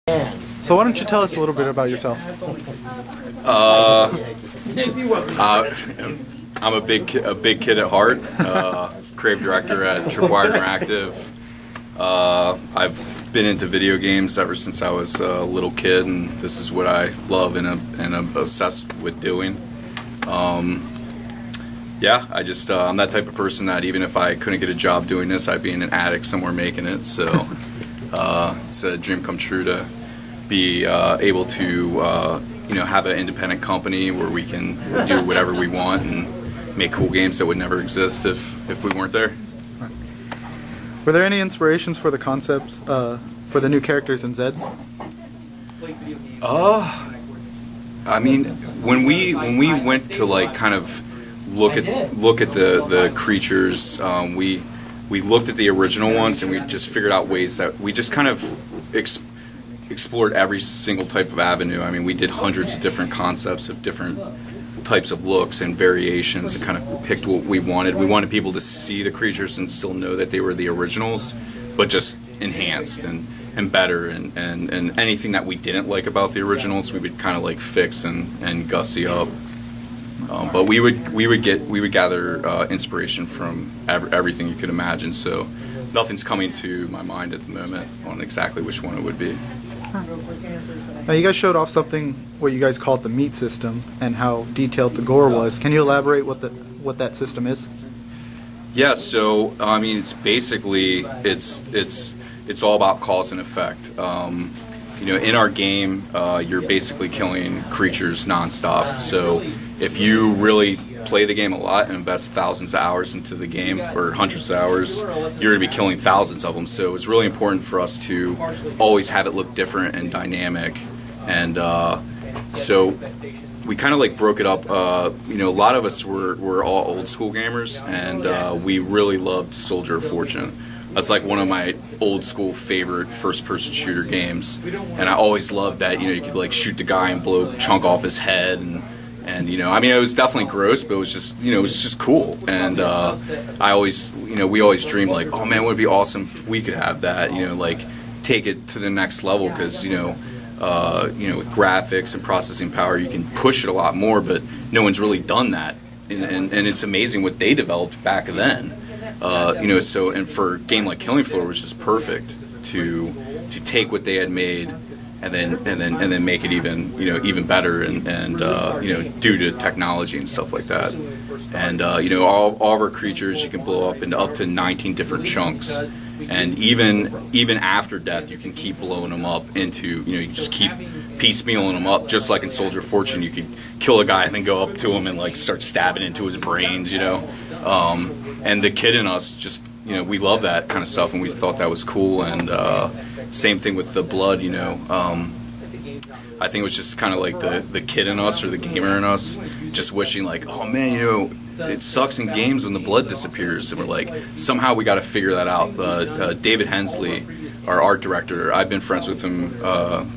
So why don't you tell us a little bit about yourself? I'm a big kid at heart. Creative director at Tripwire Interactive. I've been into video games ever since I was a little kid, and this is what I love and I'm obsessed with doing. Yeah, I'm that type of person that even if I couldn't get a job doing this, I'd be in an attic somewhere making it. So it's a dream come true to be able to have an independent company where we can do whatever we want and make cool games that would never exist if we weren't there. Were there any inspirations for the concepts for the new characters in Zeds? I mean, when we went to like kind of look at the creatures, we looked at the original ones and we just figured out ways that we just kind of explored every single type of avenue. I mean, we did hundreds of different concepts of different types of looks and variations and kind of picked what we wanted. We wanted people to see the creatures and still know that they were the originals, but just enhanced and better, and anything that we didn't like about the originals we would kind of like fix and gussy up. But we would gather inspiration from everything you could imagine. So nothing's coming to my mind at the moment on exactly which one it would be. Now you guys showed off something what you guys called the meat system and how detailed the gore was. Can you elaborate what that system is? Yeah, so I mean, it's basically it's all about cause and effect. In our game, you're basically killing creatures nonstop. So if you really play the game a lot and invest thousands of hours into the game, or hundreds of hours, you're going to be killing thousands of them. So it was really important for us to always have it look different and dynamic. And so we kind of like broke it up. A lot of us were all old school gamers, and we really loved Soldier of Fortune. That's like one of my old school favorite first-person shooter games, and I always loved that. You could like shoot the guy and blow a chunk off his head, and I mean, it was definitely gross, but it was just cool. And we always dreamed like, oh man, it would be awesome if we could have that. Like take it to the next level, because with graphics and processing power, you can push it a lot more, but no one's really done that, and it's amazing what they developed back then. And for a game like Killing Floor, it was just perfect to take what they had made and then make it even better and due to technology and stuff like that. And all of our creatures you can blow up into up to 19 different chunks, and even after death you can keep blowing them up into you just keep piecemealing them up, just like in Soldier of Fortune. You could kill a guy and then go up to him and like start stabbing into his brains, and the kid in us just we love that kind of stuff, and we thought that was cool. And same thing with the blood. I think it was just kind of like the kid in us, or the gamer in us, just wishing like, oh man, it sucks in games when the blood disappears, and we're like, somehow we got to figure that out. David Hensley, our art director, I've been friends with him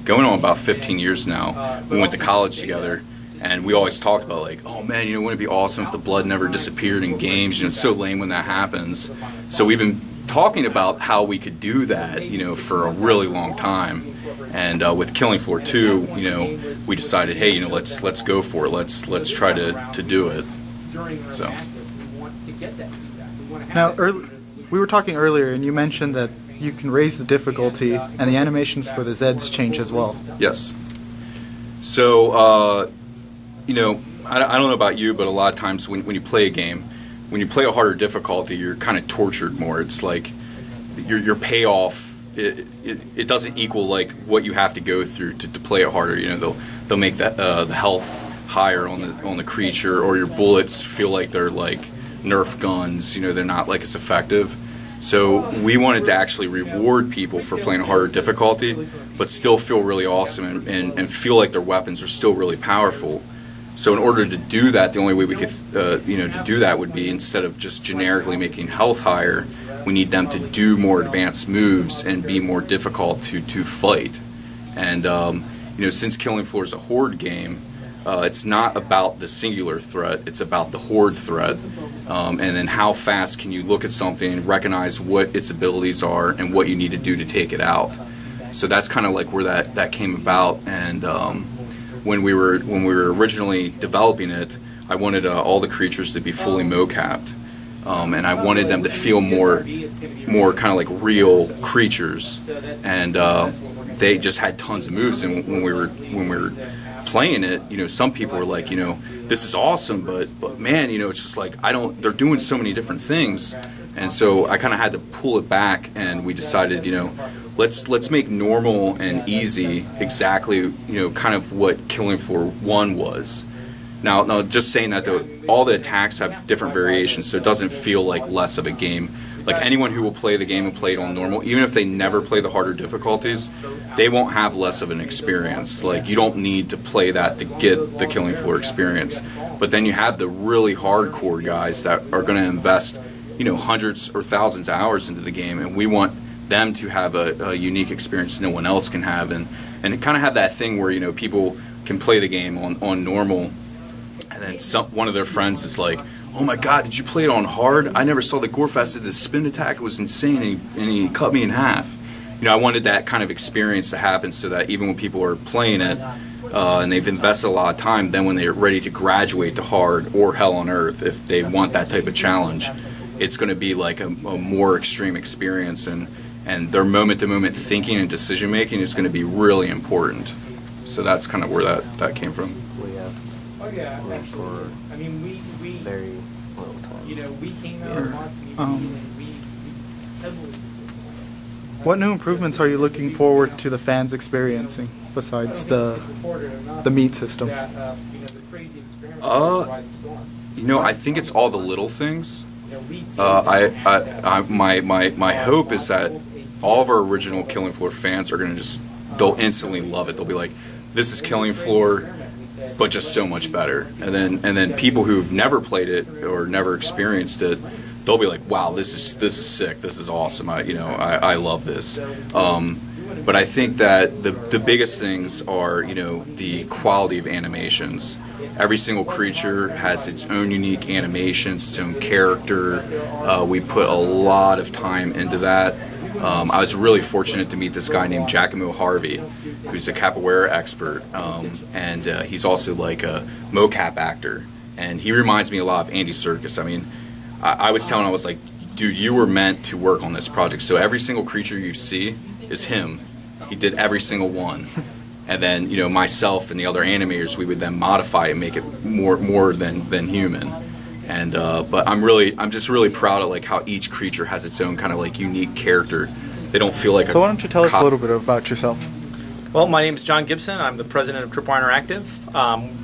going on about 15 years now. We went to college together, and we always talked about like, oh man, wouldn't it be awesome if the blood never disappeared in games? It's so lame when that happens. So we've been talking about how we could do that, for a really long time. And with Killing Floor 2, we decided, hey, let's go for it. Let's try to do it. So now, we were talking earlier, and you mentioned that you can raise the difficulty, and the animations for the Zeds change as well. Yes. So I don't know about you, but a lot of times when you play a game, when you play a harder difficulty, you're kind of tortured more. It's like your payoff. It doesn't equal like what you have to go through to play it harder. They'll make the health higher on the creature, or your bullets feel like they're like Nerf guns. They're not like as effective. So we wanted to actually reward people for playing a harder difficulty, but still feel really awesome and feel like their weapons are still really powerful. So in order to do that, the only way we could, to do that would be, instead of just generically making health higher, we need them to do more advanced moves and be more difficult to fight. And since Killing Floor is a horde game, it's not about the singular threat; it's about the horde threat. And then how fast can you look at something, recognize what its abilities are, and what you need to do to take it out. So that's kind of like where that came about. And when we were originally developing it, I wanted all the creatures to be fully mocapped, and I wanted them to feel more kind of like real creatures. And they just had tons of moves. And when we were playing it, you know, some people were like, you know, this is awesome, but man, you know, it's just like they're doing so many different things. And so I kind of had to pull it back, and we decided, you know, let's make normal and easy exactly, you know, kind of what Killing Floor 1 was. Now, just saying that though, all the attacks have different variations, so it doesn't feel like less of a game. Like anyone who will play the game and play it on normal, even if they never play the harder difficulties, they won't have less of an experience. Like, you don't need to play that to get the Killing Floor experience. But then you have the really hardcore guys that are going to invest, you know, hundreds or thousands of hours into the game, and we want them to have a unique experience no one else can have, and kind of have that thing where, you know, people can play the game on normal, and then one of their friends is like, oh my god, did you play it on hard? I never saw the Gorefest did this spin attack, it was insane, and he cut me in half. You know, I wanted that kind of experience to happen so that even when people are playing it, and they've invested a lot of time, then when they're ready to graduate to hard or Hell on Earth, if they want that type of challenge, it's going to be like a more extreme experience, and their moment-to-moment thinking and decision-making is going to be really important. So that's kind of where that came from. We have room for very little time. You know, we came out of our community and we heavily. What new improvements are you looking forward to the fans experiencing besides the meat system? You know, I think it's all the little things. My hope is that all of our original Killing Floor fans are going to they'll instantly love it. They'll be like, this is Killing Floor, but just so much better. And then people who've never played it or never experienced it, they'll be like, wow, this is sick. This is awesome. I love this. But I think that the biggest things are, you know, the quality of animations. Every single creature has its own unique animations, its own character. We put a lot of time into that. I was really fortunate to meet this guy named Giacomo Harvey, who's a capoeira expert, and he's also like a mocap actor. And he reminds me a lot of Andy Serkis. I mean, I was telling him, I was like, dude, you were meant to work on this project. So every single creature you see is him. He did every single one. And then, you know, myself and the other animators, we would then modify it and make it more than human. And but I'm just really proud of like how each creature has its own kind of like unique character. They don't feel like. So why don't you tell us a little bit about yourself? Well, my name is John Gibson. I'm the president of Tripwire Interactive.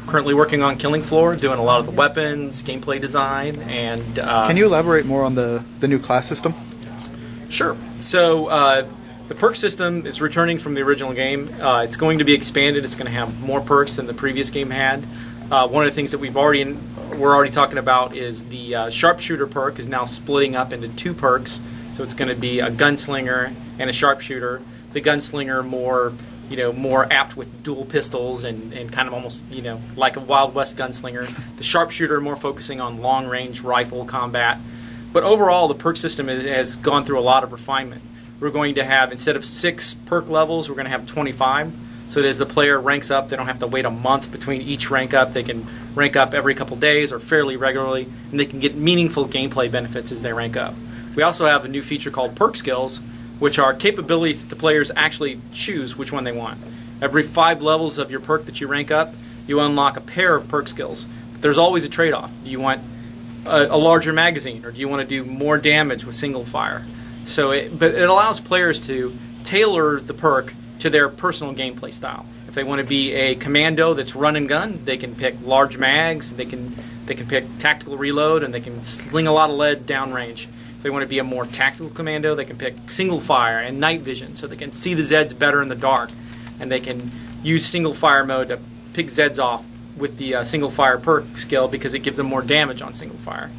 Currently working on Killing Floor, doing a lot of the weapons, gameplay design, and. Can you elaborate more on the new class system? Sure. So. The perk system is returning from the original game. It's going to be expanded. It's going to have more perks than the previous game had. One of the things that we're already talking about is the sharpshooter perk is now splitting up into 2 perks. So it's going to be a gunslinger and a sharpshooter. The gunslinger more apt with dual pistols and kind of almost, you know, like a Wild West gunslinger. The sharpshooter more focusing on long range rifle combat. But overall, the perk system has gone through a lot of refinement. We're going to have, instead of 6 perk levels, we're going to have 25. So that as the player ranks up, they don't have to wait a month between each rank up. They can rank up every couple days or fairly regularly, and they can get meaningful gameplay benefits as they rank up. We also have a new feature called perk skills, which are capabilities that the players actually choose which one they want. Every 5 levels of your perk that you rank up, you unlock a pair of perk skills. But there's always a trade-off. Do you want a larger magazine, or do you want to do more damage with single fire? But it allows players to tailor the perk to their personal gameplay style. If they want to be a commando that's run and gun, they can pick large mags, they can pick tactical reload, and they can sling a lot of lead downrange. If they want to be a more tactical commando, they can pick single fire and night vision, so they can see the Zeds better in the dark, and they can use single fire mode to pick Zeds off with the single fire perk skill because it gives them more damage on single fire.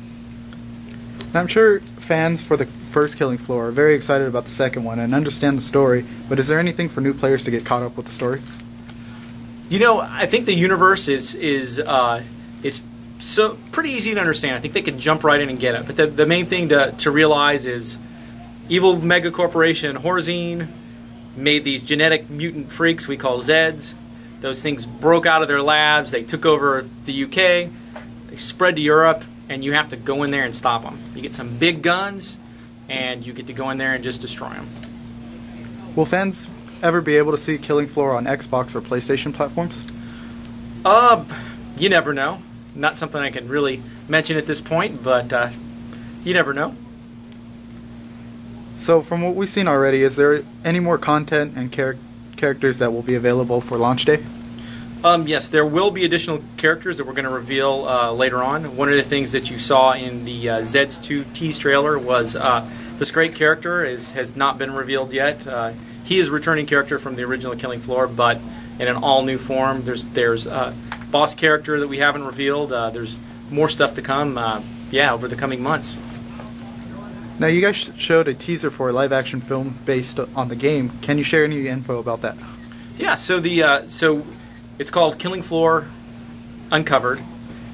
Now, I'm sure fans for the first Killing Floor are very excited about the second one and understand the story, but is there anything for new players to get caught up with the story? You know, I think the universe is so pretty easy to understand. I think they can jump right in and get it. But the main thing to realize is evil mega corporation Horzine made these genetic mutant freaks we call Zeds. Those things broke out of their labs. They took over the UK. They spread to Europe, and you have to go in there and stop them. You get some big guns, and you get to go in there and just destroy them. Will fans ever be able to see Killing Floor on Xbox or PlayStation platforms? You never know. Not something I can really mention at this point, but you never know. So from what we've seen already, is there any more content and characters that will be available for launch day? Yes, there will be additional characters that we're going to reveal later on. One of the things that you saw in the Zeds 2 tease trailer was this great character has not been revealed yet. He is a returning character from the original Killing Floor, but in an all-new form. There's a boss character that we haven't revealed. There's more stuff to come, over the coming months. Now, you guys showed a teaser for a live-action film based on the game. Can you share any info about that? Yeah, so it's called Killing Floor Uncovered,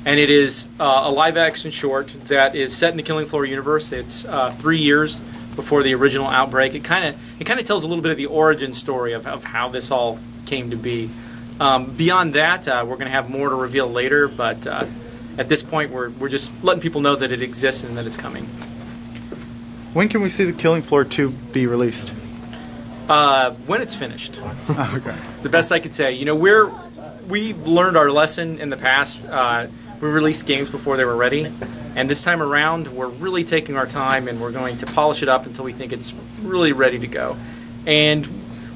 and it is a live-action short that is set in the Killing Floor universe. It's 3 years before the original outbreak. It kind of tells a little bit of the origin story of how this all came to be. Beyond that, we're going to have more to reveal later, but at this point, we're just letting people know that it exists and that it's coming. When can we see the Killing Floor 2 be released? When it's finished. Okay. The best I could say. You know, we learned our lesson in the past. We released games before they were ready, and this time around, we're really taking our time, and we're going to polish it up until we think it's really ready to go. And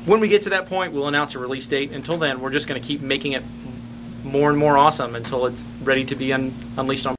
when we get to that point, we'll announce a release date. Until then, we're just going to keep making it more and more awesome until it's ready to be unleashed on